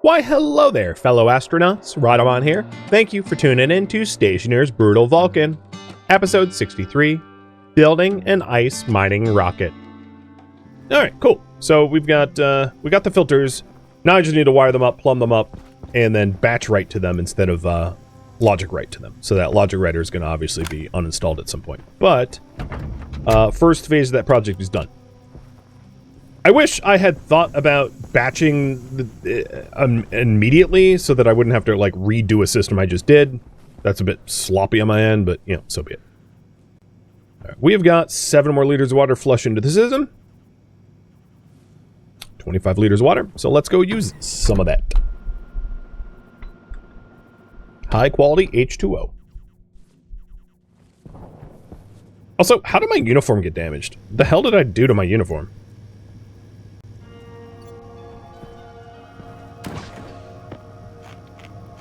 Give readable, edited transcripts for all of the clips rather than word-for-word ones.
Why, hello there, fellow astronauts. Radamon here. Thank you for tuning in to Stationeer's Brutal Vulcan, episode 63, Building an Ice Mining Rocket. Alright, cool. So we got the filters. Now I just need to wire them up, plumb them up, and then batch write to them instead of logic write to them. So that logic writer is going to obviously be uninstalled at some point. But first phase of that project is done. I wish I had thought about batching immediately so that I wouldn't have to like redo a system I just did. That's a bit sloppy on my end, but you know, so be it. Right, we have got 7 more liters of water flush into the system. 25 liters of water. So let's go use some of that. High quality H2O. Also, how did my uniform get damaged? The hell did I do to my uniform?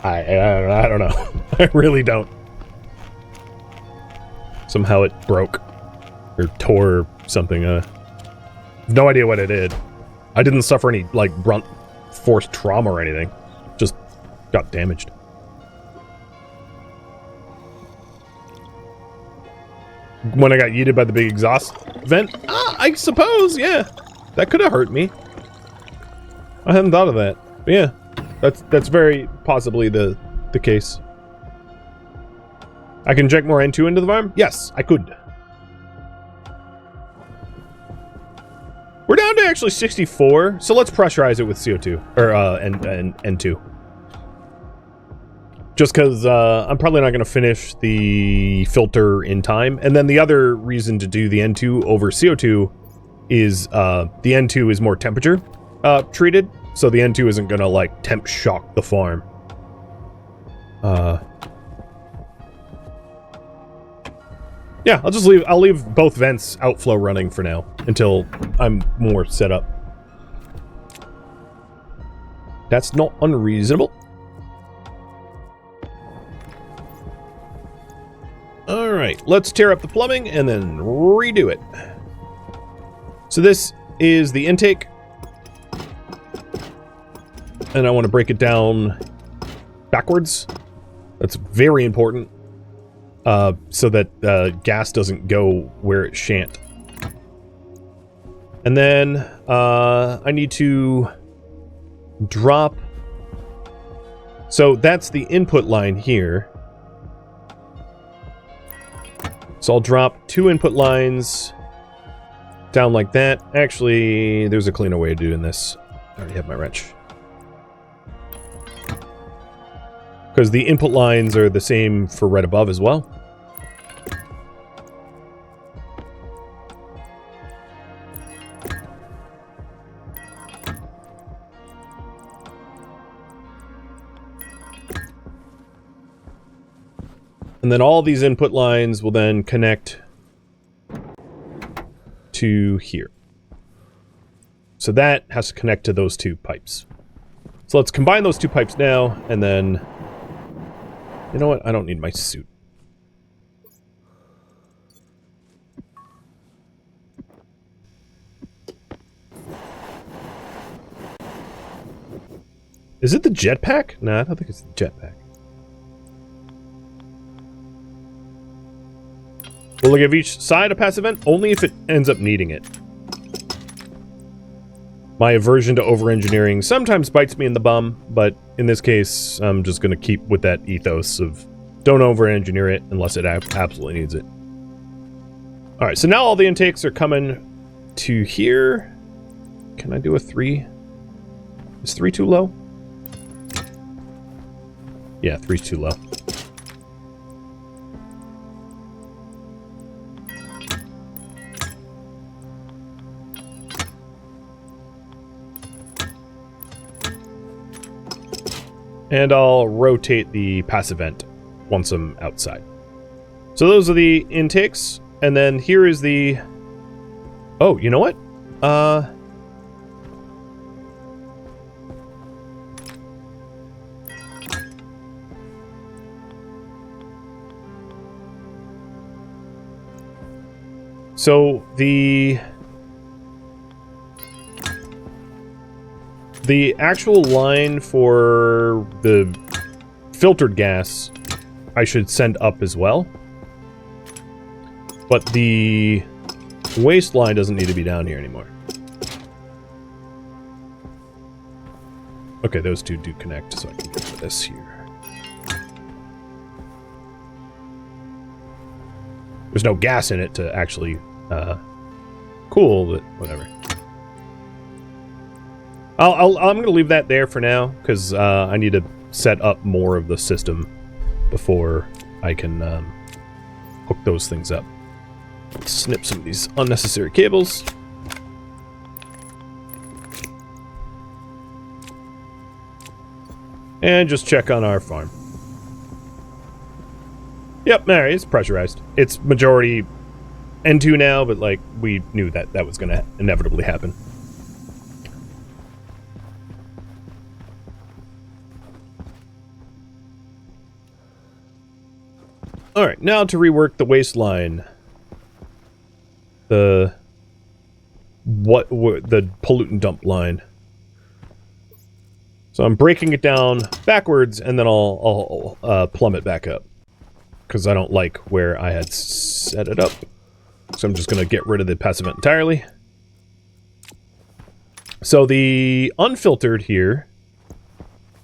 I don't know. I really don't. Somehow it broke. Or tore or something. No idea what I did. I didn't suffer any, like, brunt force trauma or anything. Just got damaged. When I got yeeted by the big exhaust vent? I suppose, yeah. That could have hurt me. I hadn't thought of that. But yeah. That's very possibly the case. I can inject more N2 into the farm? Yes, I could. We're down to actually 64, so let's pressurize it with CO2 or N2. Just because I'm probably not going to finish the filter in time, and then the other reason to do the N2 over CO2 is the N2 is more temperature treated. So the N2 isn't gonna, like, temp shock the farm. Yeah, I'll leave both vents outflow running for now, until I'm more set up. That's not unreasonable. Alright, let's tear up the plumbing and then redo it. So this is the intake. And I want to break it down backwards. That's very important. So that gas doesn't go where it shan't. And then I need to drop. So that's the input line here. So I'll drop 2 input lines down like that. Actually, there's a cleaner way of doing this. I already have my wrench. Because the input lines are the same for right above as well. And then all these input lines will then connect to here. So that has to connect to those 2 pipes. So let's combine those 2 pipes now, and then... You know what? I don't need my suit. Is it the jetpack? Nah, I don't think it's the jetpack. We'll give each side a passive vent only if it ends up needing it. My aversion to over-engineering sometimes bites me in the bum, but in this case, I'm just going to keep with that ethos of don't over-engineer it unless it absolutely needs it. Alright, so now all the intakes are coming to here. Can I do a 3? Is 3 too low? Yeah, 3's too low. And I'll rotate the passive vent once I'm outside. So those are the intakes. And then here is the... Oh, you know what? The The actual line for the filtered gas I should send up as well. But the waste line doesn't need to be down here anymore. Okay, those two do connect, so I can get rid of this here. There's no gas in it to actually cool, but whatever. I'm going to leave that there for now, because I need to set up more of the system before I can hook those things up. Let's snip some of these unnecessary cables. And just check on our farm. Yep, Mary, it's pressurized. It's majority N2 now, but like we knew that that was going to inevitably happen. All right, now to rework the waste line. The pollutant dump line. So I'm breaking it down backwards, and then I'll plumb it back up, because I don't like where I had set it up. So I'm just going to get rid of the passive vent entirely. So the unfiltered here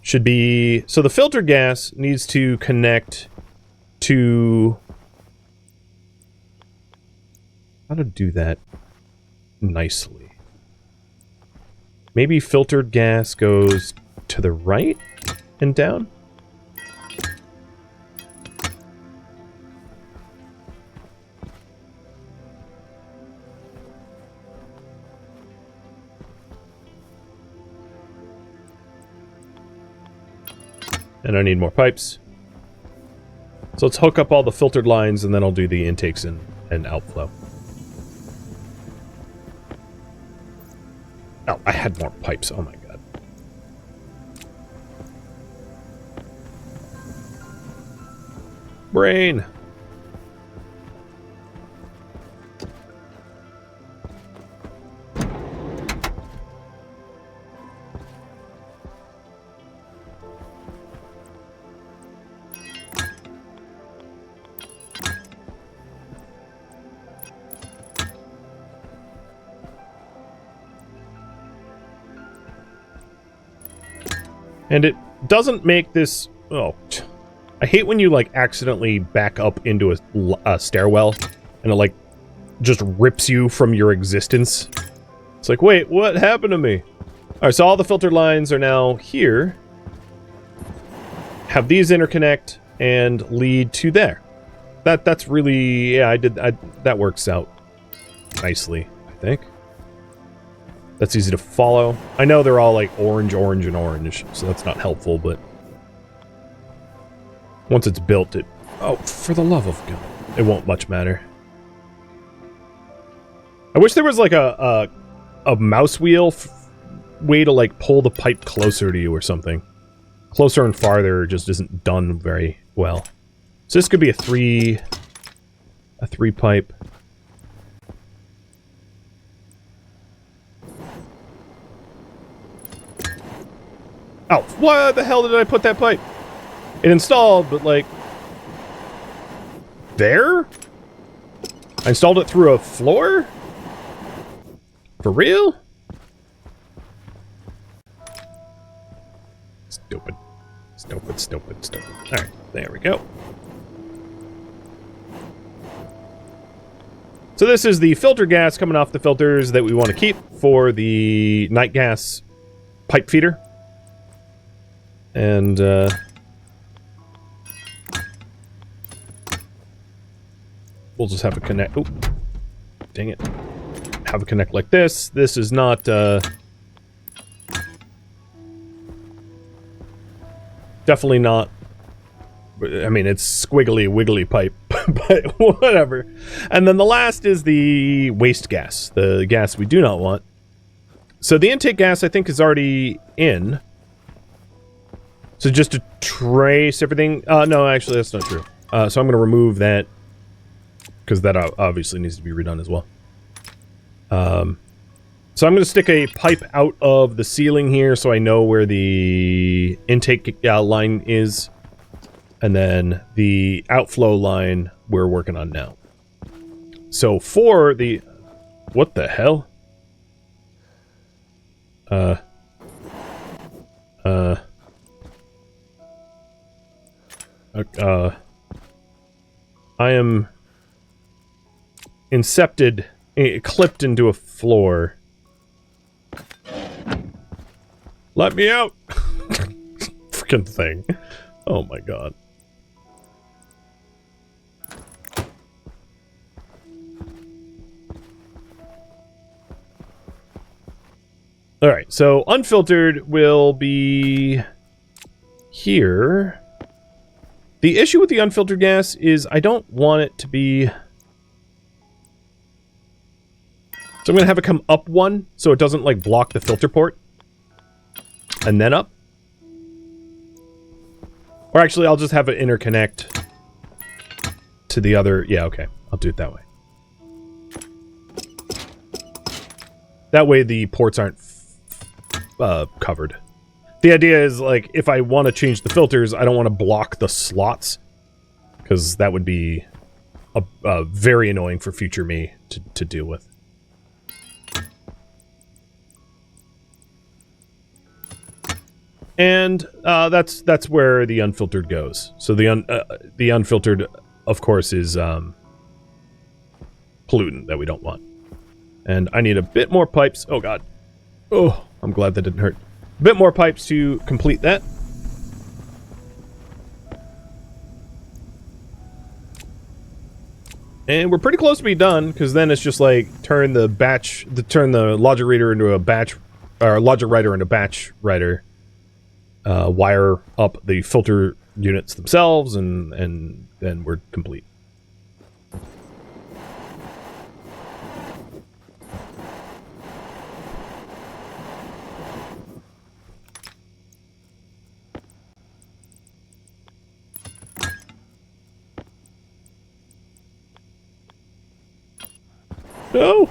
should be... So the filtered gas needs to connect to... How to do that nicely. Maybe filtered gas goes to the right and down? And I need more pipes. So let's hook up all the filtered lines, and then I'll do the intakes and outflow. Oh, I had more pipes. Oh my god. Brain. And it doesn't make this... Oh, I hate when you, like, accidentally back up into a stairwell, and it, like, just rips you from your existence. It's like, wait, what happened to me? Alright, so all the filtered lines are now here. Have these interconnect and lead to there. That's really... Yeah, that works out nicely, I think. That's easy to follow. I know they're all like orange, orange, and orange, so that's not helpful, but once it's built, it... Oh, for the love of God. It won't much matter. I wish there was like a mouse wheel way to like pull the pipe closer to you or something. Closer and farther just isn't done very well. So this could be a three pipe. Oh, why the hell did I put that pipe? It installed, but like... There? I installed it through a floor? For real? Stupid. Stupid, stupid, stupid. Alright, there we go. So this is the filter gas coming off the filters that we want to keep for the night gas pipe feeder. And, we'll just have a connect... Oh, dang it. Have a connect like this. This is not, definitely not... I mean, it's squiggly, wiggly pipe, but whatever. And then the last is the waste gas. The gas we do not want. So the intake gas, I think, is already in. So just to trace everything... no, actually, that's not true. So I'm going to remove that, because that obviously needs to be redone as well. So I'm going to stick a pipe out of the ceiling here so I know where the intake line is. And then the outflow line we're working on now. So for the... What the hell? I am incepted, clipped into a floor. Let me out! Freaking thing. Oh my god. Alright, so unfiltered will be here. The issue with the unfiltered gas is I don't want it to be... So I'm going to have it come up one, so it doesn't, like, block the filter port. And then up. Or actually, I'll just have it interconnect to the other... Yeah, okay. I'll do it that way. That way the ports aren't covered. The idea is, like, if I want to change the filters, I don't want to block the slots. Because that would be very annoying for future me to deal with. And that's where the unfiltered goes. So the unfiltered, of course, is pollutant that we don't want. And I need a bit more pipes. Oh, God. Oh, I'm glad that didn't hurt. A bit more pipes to complete that. And we're pretty close to be done, because then it's just like turn the logic reader into a batch, or logic writer into batch writer. Wire up the filter units themselves, and then we're complete. No!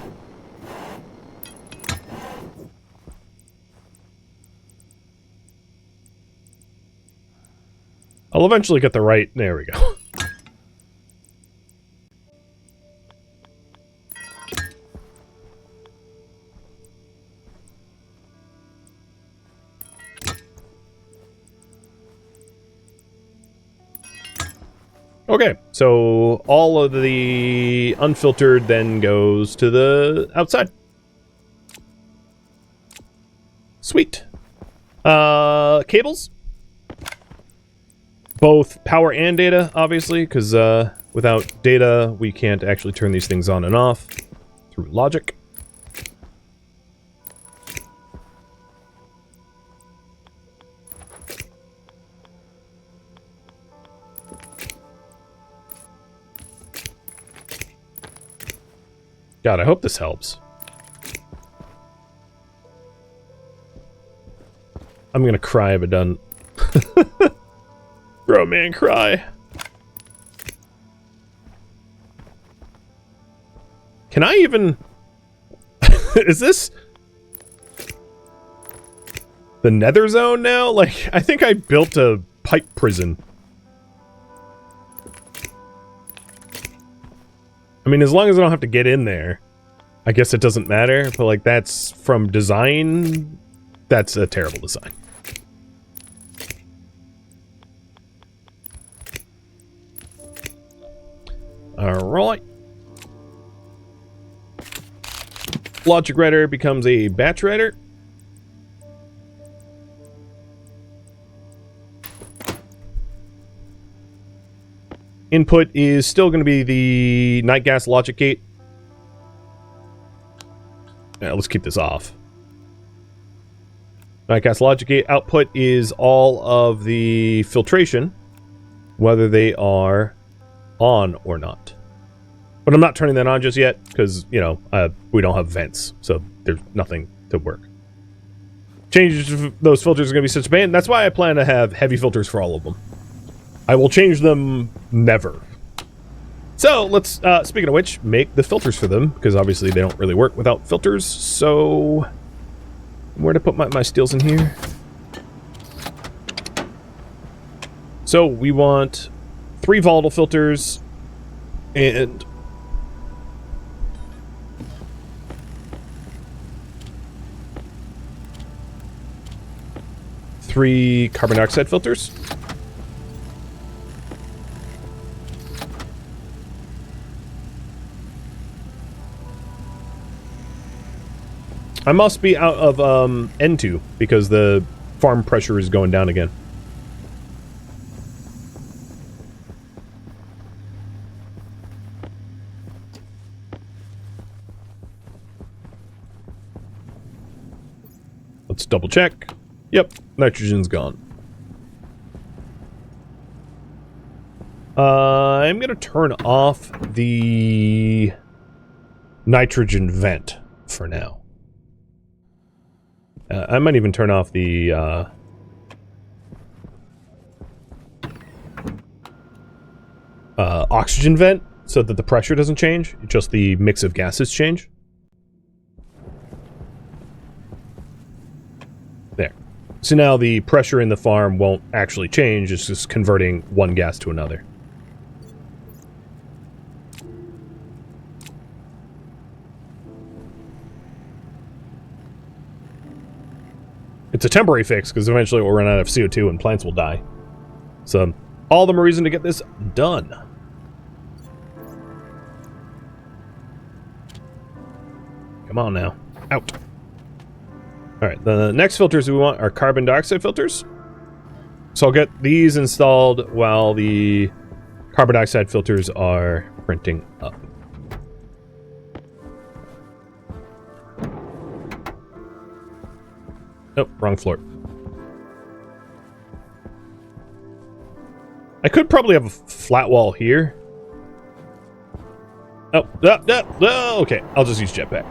I'll eventually get the right... There we go. Okay, so all of the unfiltered then goes to the outside. Sweet. Cables. Both power and data, obviously, because without data, we can't actually turn these things on and off through logic. God, I hope this helps. I'm gonna cry if it doesn't. Bro, man, cry. Can I even... Is this... the nether zone now? Like, I think I built a pipe prison. I mean, as long as I don't have to get in there, I guess it doesn't matter. But, like, that's from design... That's a terrible design. Alright. Logic writer becomes a batch writer. Input is still going to be the night gas logic gate. Yeah, let's keep this off. Night gas logic gate output is all of the filtration, whether they are on or not. But I'm not turning that on just yet because, you know, we don't have vents, so there's nothing to work. Changes to those filters are going to be such a pain. That's why I plan to have heavy filters for all of them. I will change them never. So let's, speaking of which, make the filters for them, because obviously they don't really work without filters. So where to put my steels in here? So we want 3 volatile filters and 3 carbon dioxide filters. I must be out of N2 because the farm pressure is going down again. Let's double check. Yep, nitrogen's gone. I'm gonna turn off the nitrogen vent for now. I might even turn off the oxygen vent so that the pressure doesn't change, just the mix of gases change. There. So now the pressure in the farm won't actually change, it's just converting one gas to another. It's a temporary fix, because eventually we'll run out of CO2 and plants will die. So, all the more reason to get this done. Come on now. Out. Alright, the next filters we want are carbon dioxide filters. So I'll get these installed while the carbon dioxide filters are printing up. Nope, wrong floor. I could probably have a flat wall here. Oh, okay. I'll just use jetpack.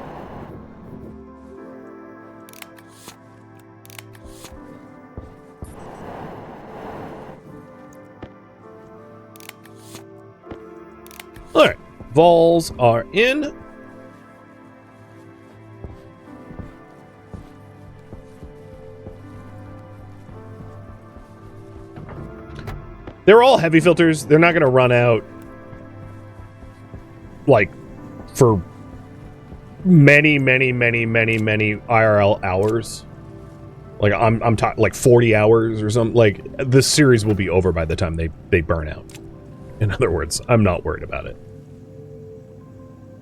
Alright, vols are in. They're all heavy filters. They're not going to run out, like, for many IRL hours. Like, I'm talking, like, 40 hours or something. Like, this series will be over by the time they burn out. In other words, I'm not worried about it.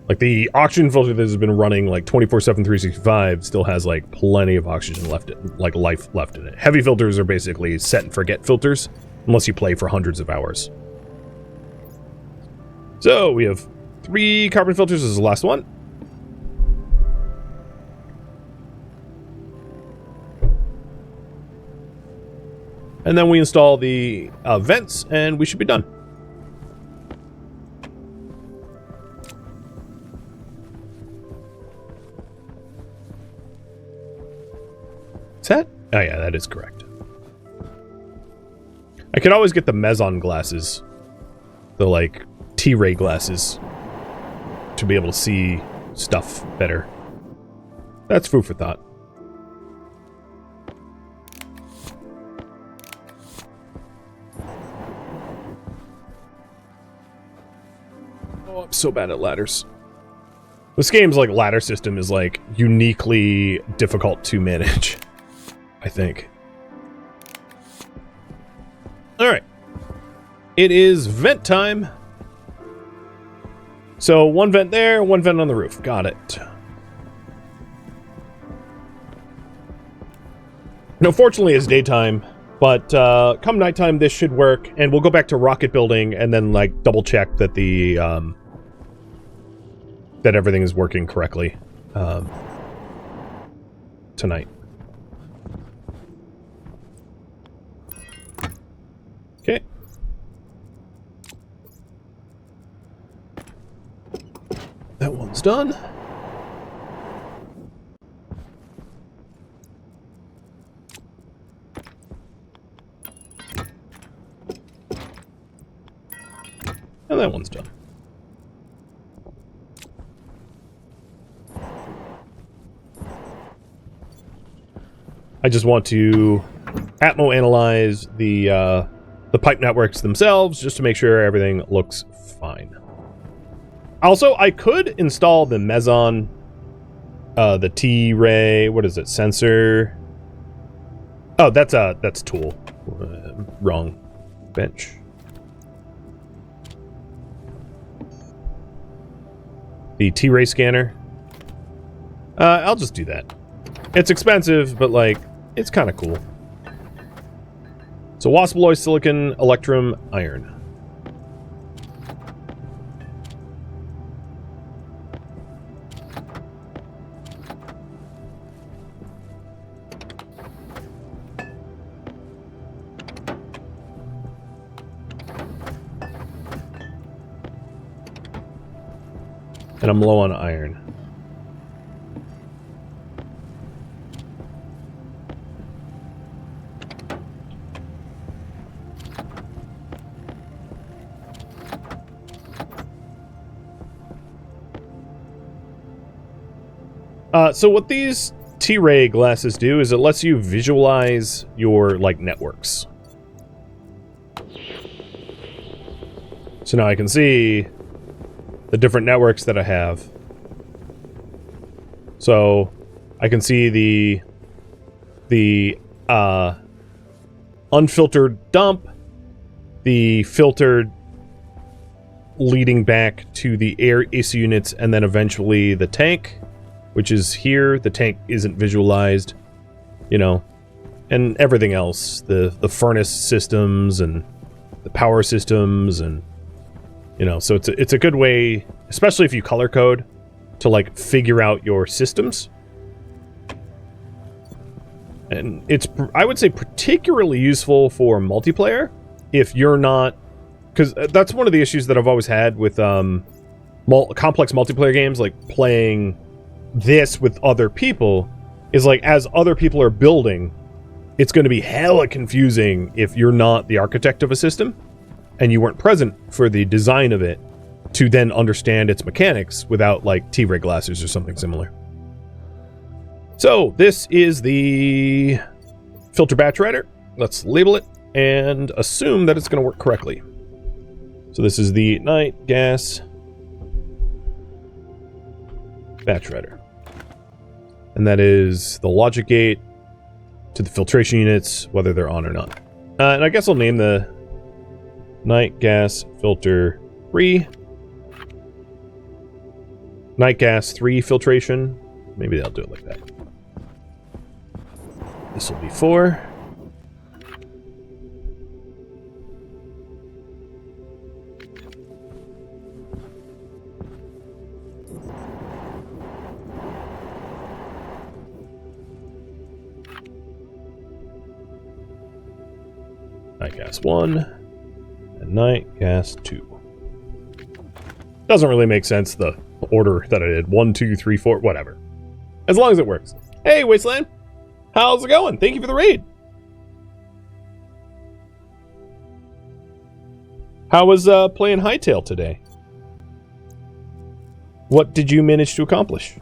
Like, the oxygen filter that has been running, like, 24/7, 365 still has, like, plenty of oxygen left, like, life left in it. Heavy filters are basically set and forget filters. Unless you play for hundreds of hours. So, we have 3 carbon filters as the last one. And then we install the vents, and we should be done. Is that? Oh yeah, that is correct. I could always get the meson glasses, the, like, T-ray glasses, to be able to see stuff better. That's food for thought. Oh, I'm so bad at ladders. This game's, like, ladder system is, like, uniquely difficult to manage, I think. Alright. It is vent time. So, 1 vent there, 1 vent on the roof. Got it. Now, fortunately, it's daytime, but come nighttime, this should work, and we'll go back to rocket building and then, like, double check that the, that everything is working correctly, tonight. Okay. That one's done. And that one's done. I just want to atmo analyze the pipe networks themselves just to make sure everything looks fine. Also, I could install the meson, the T-ray, what is it, sensor? Oh, that's tool. Wrong bench. The T-ray scanner. I'll just do that. It's expensive, but like, it's kind of cool. So waspaloy, silicon, electrum, iron. And I'm low on iron. So what these T-ray glasses do is it lets you visualize your, like, networks. So now I can see the different networks that I have. So I can see the unfiltered dump, the filtered leading back to the air AC units, and then eventually the tank, which is here. The tank isn't visualized, you know, and everything else, the furnace systems and the power systems, and you know, so it's a good way, especially if you color code, to like figure out your systems. And it's, I would say, particularly useful for multiplayer if you're not, because that's one of the issues that I've always had with complex multiplayer games, like playing this with other people, is like, as other people are building, it's going to be hella confusing if you're not the architect of a system and you weren't present for the design of it to then understand its mechanics without like T-ray glasses or something similar. So this is the filter batch writer. Let's label it and assume that it's going to work correctly. So this is the night gas batch writer. And that is the logic gate to the filtration units, whether they're on or not. And I guess I'll name the night gas filter 3. Night gas 3 filtration. Maybe I'll do it like that. This will be 4. Night gas 1 and night gas 2. Doesn't really make sense, the order that I did. 1, 2, 3, 4, whatever. As long as it works. Hey, Wasteland! How's it going? Thank you for the raid! How was playing Hightail today? What did you manage to accomplish?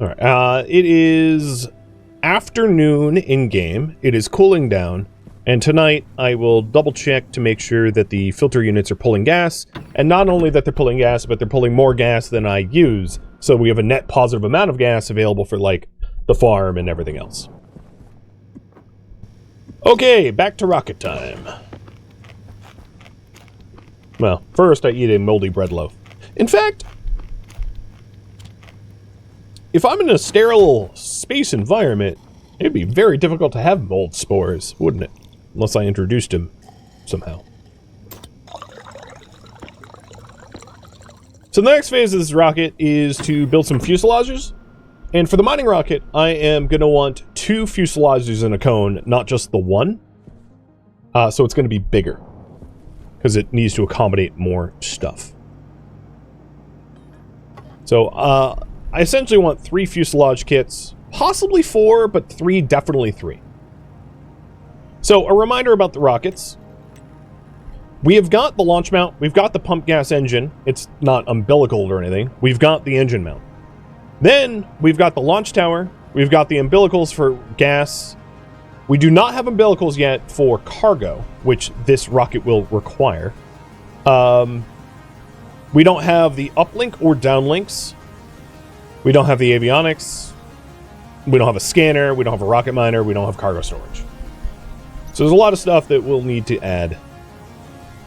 Alright, it is afternoon in-game. It is cooling down. And tonight, I will double-check to make sure that the filter units are pulling gas. And not only that they're pulling gas, but they're pulling more gas than I use. So we have a net positive amount of gas available for, like, the farm and everything else. Okay, back to rocket time. Well, first I eat a moldy bread loaf. In fact, if I'm in a sterile space environment, it'd be very difficult to have mold spores, wouldn't it? Unless I introduced him somehow. So the next phase of this rocket is to build some fuselages. And for the mining rocket, I am going to want 2 fuselages in a cone, not just the one. So it's going to be bigger, because it needs to accommodate more stuff. So I essentially want 3 fuselage kits, possibly 4, but 3, definitely 3. So a reminder about the rockets. We have got the launch mount, we've got the pump gas engine. It's not umbilical or anything. We've got the engine mount. Then we've got the launch tower. We've got the umbilicals for gas. We do not have umbilicals yet for cargo, which this rocket will require. We don't have the uplink or downlinks. We don't have the avionics. We don't have a scanner. We don't have a rocket miner. We don't have cargo storage. So there's a lot of stuff that we'll need to add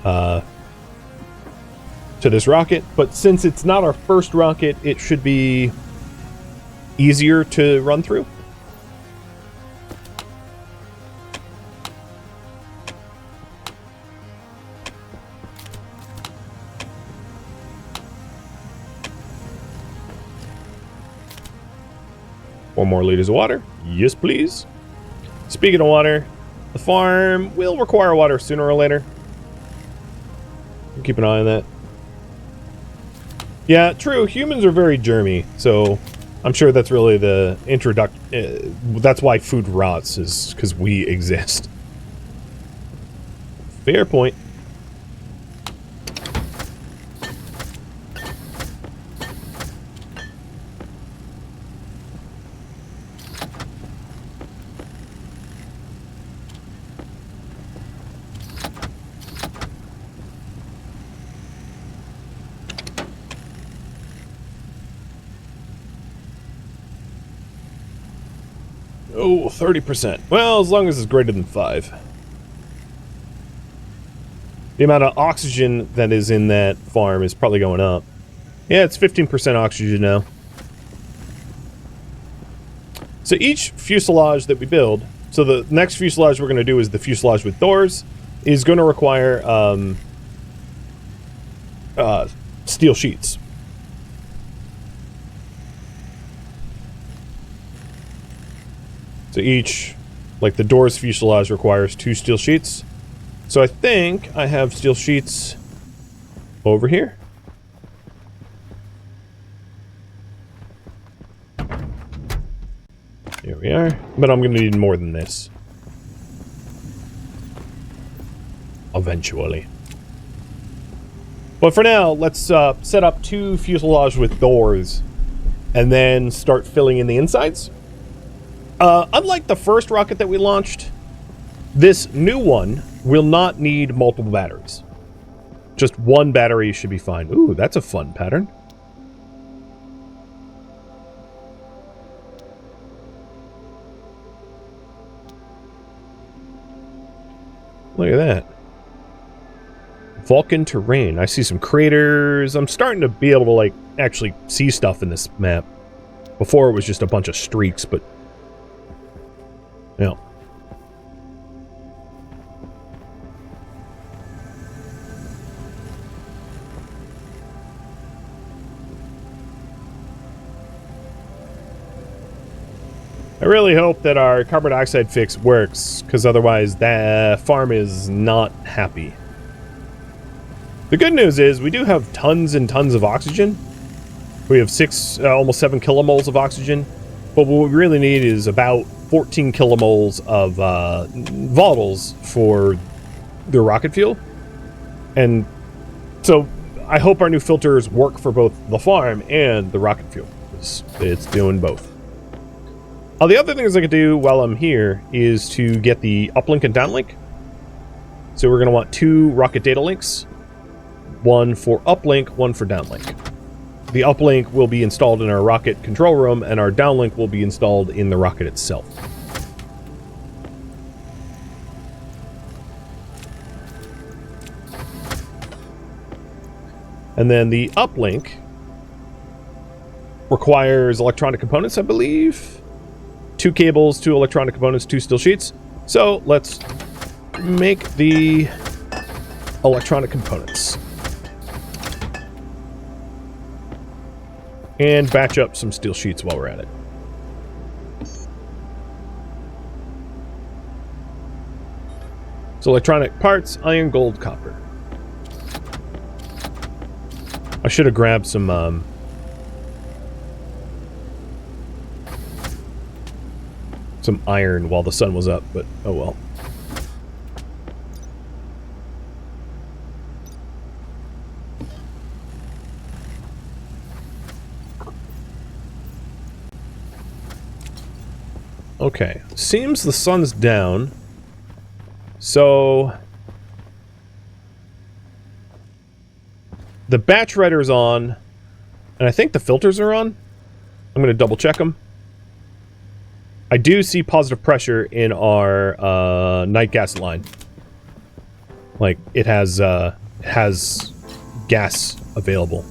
to this rocket. But since it's not our first rocket, it should be easier to run through. One more liters of water. Yes, please. Speaking of water, the farm will require water sooner or later. Keep an eye on that. Yeah, true. Humans are very germy, so I'm sure that's really the that's why food rots, is because we exist. Fair point. Oh, 30%. Well, as long as it's greater than 5. The amount of oxygen that is in that farm is probably going up. Yeah, it's 15% oxygen now. So each fuselage that we build, so the next fuselage we're going to do is the fuselage with doors, is going to require steel sheets. So each, like the doors fuselage requires 2 steel sheets. So I think I have steel sheets over here. Here we are. But I'm going to need more than this. Eventually. But for now, let's set up 2 fuselage with doors and then start filling in the insides. Unlike the first rocket that we launched, this new one will not need multiple batteries. Just one battery should be fine. Ooh, that's a fun pattern. Look at that. Vulcan terrain. I see some craters. I'm starting to be able to, like, actually see stuff in this map. Before it was just a bunch of streaks, but... yeah. I really hope that our carbon dioxide fix works, because otherwise that farm is not happy. The good news is we do have tons and tons of oxygen. We have almost 7 kilomoles of oxygen, but what we really need is about 14 kilomoles of volatiles for the rocket fuel. And so I hope our new filters work for both the farm and the rocket fuel. It's doing both. The other things I could do while I'm here is to get the uplink and downlink. So we're going to want 2 rocket data links. One for uplink, one for downlink. The uplink will be installed in our rocket control room, and our downlink will be installed in the rocket itself. And then the uplink requires electronic components, I believe. 2 cables, 2 electronic components, 2 steel sheets. So let's make the electronic components. And batch up some steel sheets while we're at it. So electronic parts, iron, gold, copper. I should have grabbed some iron while the sun was up, but oh well. Okay. Seems the sun's down. So... the batch writer's on, and I think the filters are on. I'm going to double check them. I do see positive pressure in our night gas line. Like, it has gas available.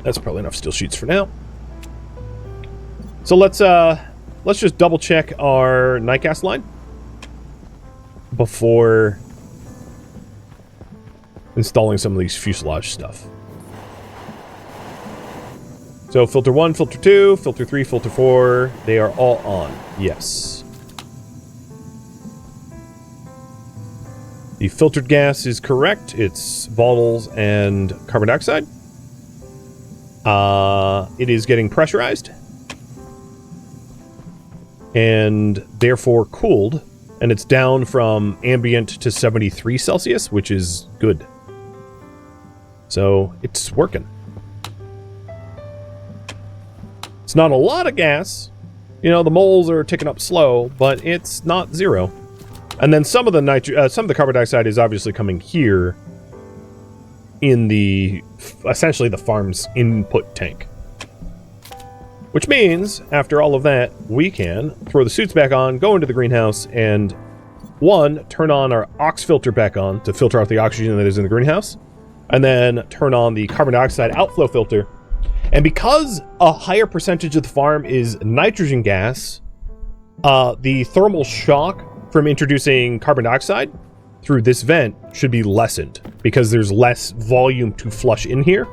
That's probably enough steel sheets for now. So let's just double check our night gas line before installing some of these fuselage stuff. So filter 1, filter 2, filter 3, filter 4, they are all on. Yes. The filtered gas is correct. It's volatiles and carbon dioxide. It is getting pressurized and therefore cooled, and it's down from ambient to 73 Celsius, which is good. So it's working. It's not a lot of gas. You know, the moles are ticking up slow, but it's not zero. And then some of the carbon dioxide is obviously coming here in the essentially the farm's input tank. Which means, after all of that, we can throw the suits back on, go into the greenhouse, and one, turn on our ox filter back on to filter out the oxygen that is in the greenhouse, and then turn on the carbon dioxide outflow filter. And because a higher percentage of the farm is nitrogen gas, the thermal shock from introducing carbon dioxide through this vent should be lessened because there's less volume to flush in here,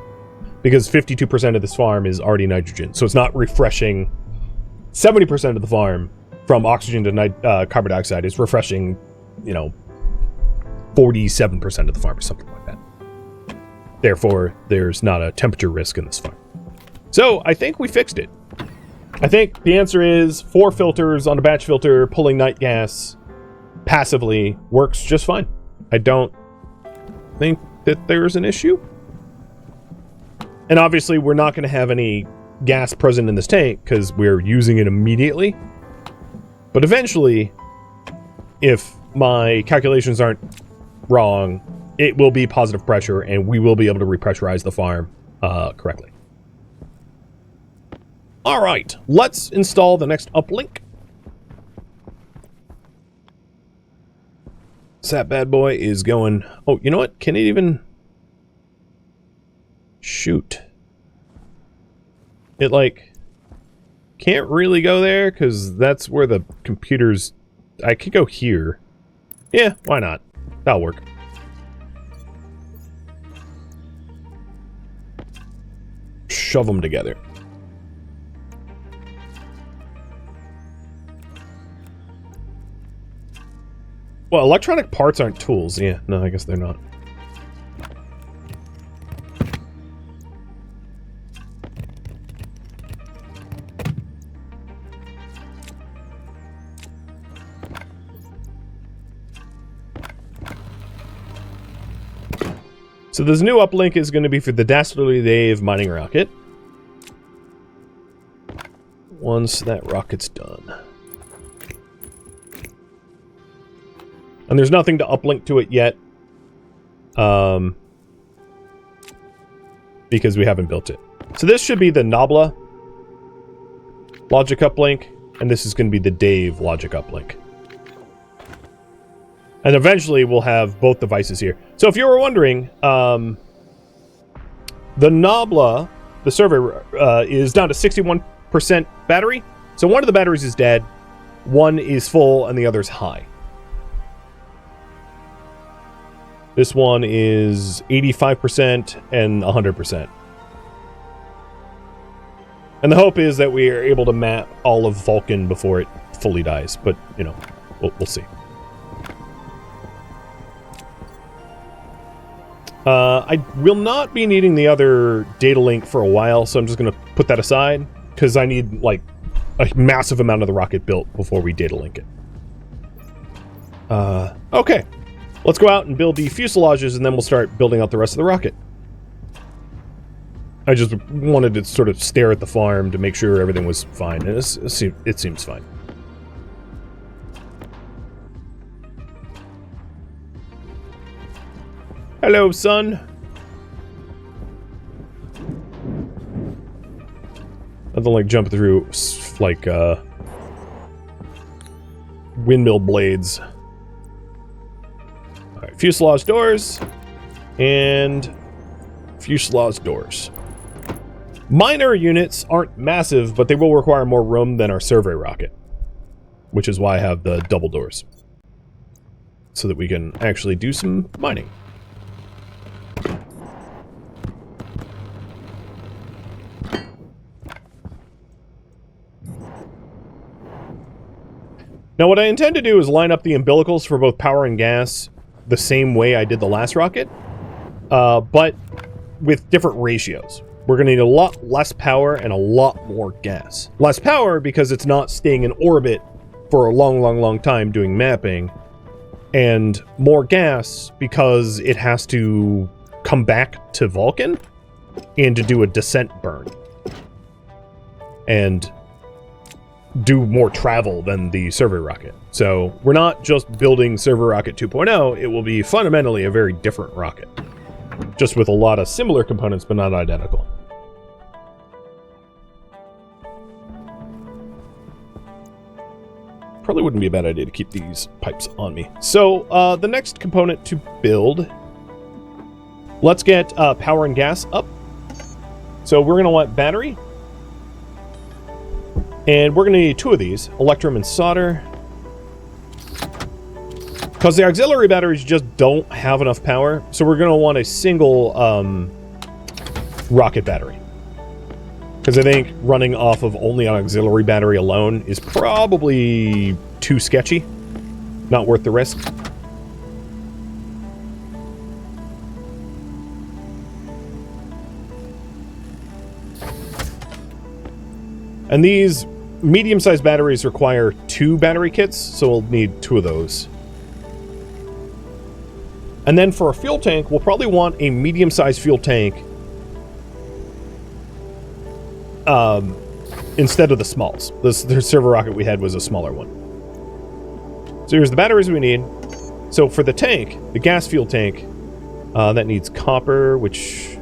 because 52% of this farm is already nitrogen. So it's not refreshing 70% of the farm from oxygen to carbon dioxide. It's refreshing, you know, 47% of the farm or something like that. Therefore, there's not a temperature risk in this farm. So I think we fixed it. I think the answer is 4 filters on a batch filter pulling night gas passively works just fine. I don't think that there's an issue. And obviously we're not going to have any gas present in this tank because we're using it immediately. But eventually, if my calculations aren't wrong, it will be positive pressure and we will be able to repressurize the farm correctly. All right, let's install the next uplink. So that bad boy is going... oh, you know what? Can it even... shoot. It, like, can't really go there because that's where the computer's... I could go here. Yeah, why not? That'll work. Shove them together. Well, electronic parts aren't tools. Yeah, no, I guess they're not. So this new uplink is going to be for the Dastardly Dave mining rocket. Once that rocket's done. And there's nothing to uplink to it yet. Because we haven't built it. So this should be the Nabla logic uplink. And this is going to be the Dave logic uplink. And eventually we'll have both devices here. So if you were wondering, the Nabla, the server, is down to 61% battery. So one of the batteries is dead. One is full and the other's high. This one is 85% and 100%. And the hope is that we are able to map all of Vulcan before it fully dies. But, you know, we'll see. I will not be needing the other data link for a while, so I'm just going to put that aside. Because I need, like, a massive amount of the rocket built before we data link it. Okay. Let's go out and build the fuselages, and then we'll start building out the rest of the rocket. I just wanted to sort of stare at the farm to make sure everything was fine, and it seems fine. Hello, son. Nothing like jumping through, like, windmill blades. Alright, fuselage doors. And fuselage doors. Minor units aren't massive, but they will require more room than our survey rocket. Which is why I have the double doors. So that we can actually do some mining. Now what I intend to do is line up the umbilicals for both power and gas the same way I did the last rocket, but with different ratios. We're going to need a lot less power and a lot more gas. Less power because it's not staying in orbit for a long time doing mapping, and more gas because it has to come back to Vulcan and to do a descent burn. And do more travel than the server rocket. So we're not just building server rocket 2.0, it will be fundamentally a very different rocket. Just with a lot of similar components, but not identical. Probably wouldn't be a bad idea to keep these pipes on me. So the next component to build, let's get power and gas up. So we're gonna want battery. And we're going to need two of these, electrum and solder. Because the auxiliary batteries just don't have enough power, so we're going to want a single rocket battery. Because I think running off of only an auxiliary battery alone is probably too sketchy. Not worth the risk. And these medium-sized batteries require 2 battery kits, so we'll need 2 of those. And then for a fuel tank, we'll probably want a medium-sized fuel tank instead of the smalls. The server rocket we had was a smaller one. So here's the batteries we need. So for the tank, the gas fuel tank, that needs copper, which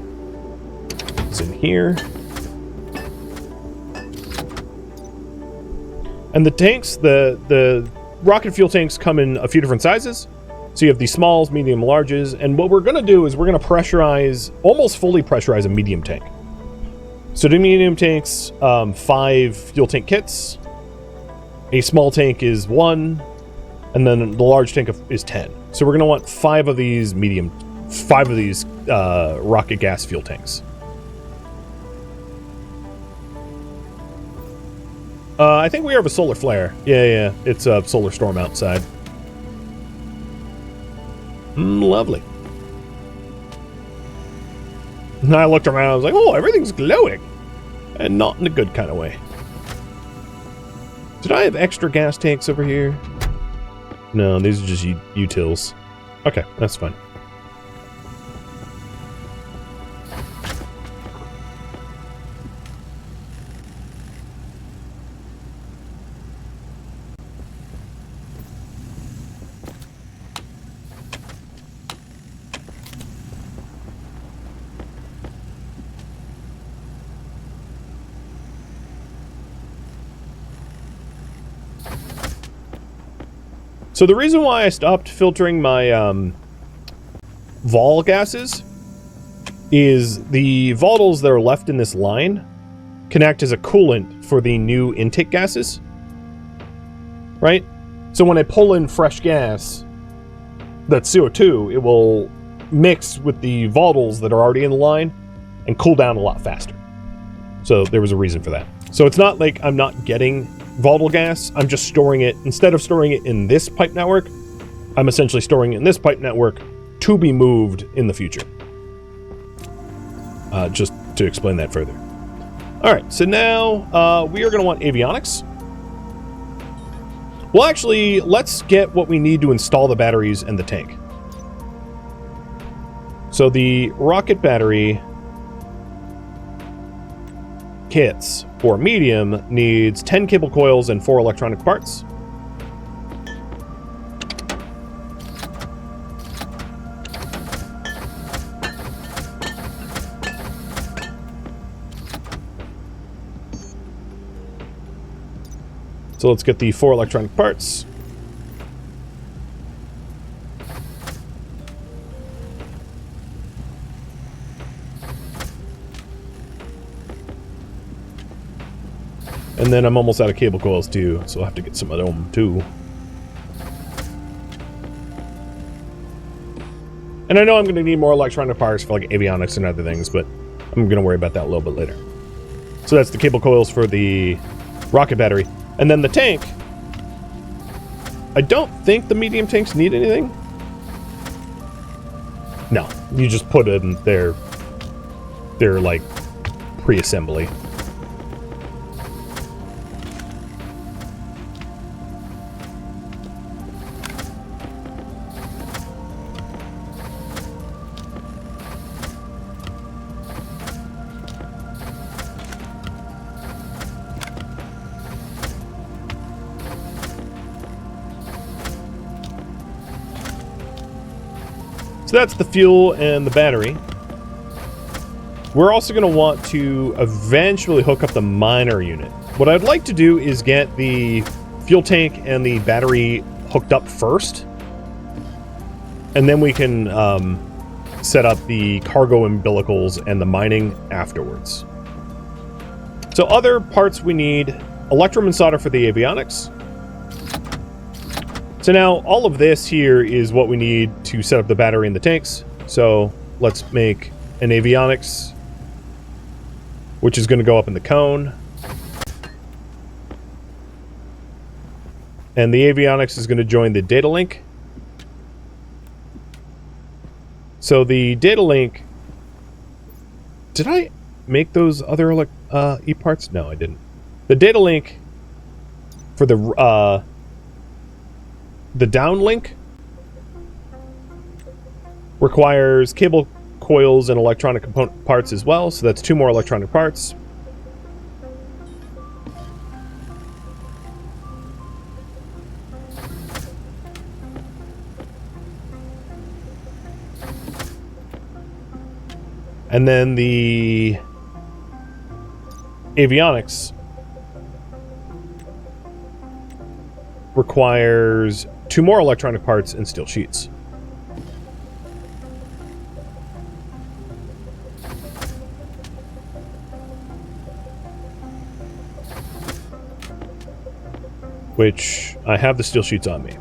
is in here. And the tanks, the rocket fuel tanks come in a few different sizes. So you have the smalls, medium, larges. And what we're going to do is we're going to pressurize, almost fully pressurize a medium tank. So the medium tanks, 5 fuel tank kits. A small tank is 1. And then the large tank is 10. So we're going to want 5 of these rocket gas fuel tanks. I think we have a solar flare. Yeah, it's a solar storm outside. Lovely. And I looked around, I was like, oh, everything's glowing. And not in a good kind of way. Did I have extra gas tanks over here? No, these are just utils. Okay, that's fine. So the reason why I stopped filtering my vol gases is the volatiles that are left in this line can act as a coolant for the new intake gases, right? So when I pull in fresh gas, that's CO2, it will mix with the volatiles that are already in the line and cool down a lot faster. So there was a reason for that. So it's not like I'm not getting volatile gas, I'm just storing it, instead of storing it in this pipe network, I'm essentially storing it in this pipe network to be moved in the future. Just to explain that further. Alright, so now we are going to want avionics. Well, actually, let's get what we need to install the batteries and the tank. So the rocket battery kits for medium needs 10 cable coils and 4 electronic parts. So let's get the 4 electronic parts. And then I'm almost out of cable coils too, so I'll have to get some of them too. And I know I'm going to need more electronic parts for like avionics and other things, but I'm going to worry about that a little bit later. So that's the cable coils for the rocket battery. And then the tank. I don't think the medium tanks need anything. No, you just put in their like pre-assembly. So that's the fuel and the battery. We're also going to want to eventually hook up the miner unit. What I'd like to do is get the fuel tank and the battery hooked up first. And then we can set up the cargo umbilicals and the mining afterwards. So other parts we need: electrum and solder for the avionics. So now all of this here is what we need to set up the battery and the tanks. So let's make an avionics, which is going to go up in the cone. And the avionics is going to join the data link. So the data link, did I make those other e-parts? No, I didn't. The data link for the downlink requires cable coils and electronic component parts as well, so that's 2 more electronic parts. And then the avionics requires 2 more electronic parts and steel sheets. Which I have the steel sheets on me.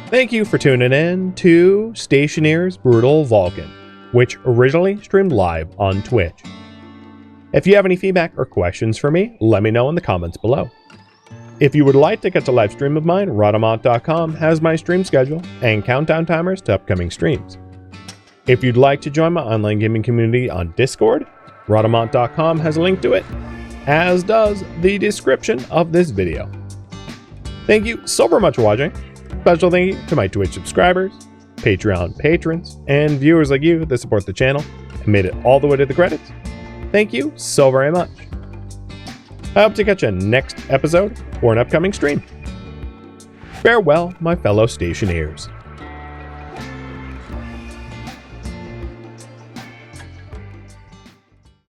Thank you for tuning in to Stationeers Brutal Vulcan, which originally streamed live on Twitch. If you have any feedback or questions for me, let me know in the comments below. If you would like to catch a live stream of mine, Rhodamont.com has my stream schedule and countdown timers to upcoming streams. If you'd like to join my online gaming community on Discord, Rhodamont.com has a link to it, as does the description of this video. Thank you so very much for watching. Special thank you to my Twitch subscribers, Patreon patrons, and viewers like you that support the channel and made it all the way to the credits. Thank you so very much. I hope to catch you next episode or an upcoming stream. Farewell, my fellow Stationeers.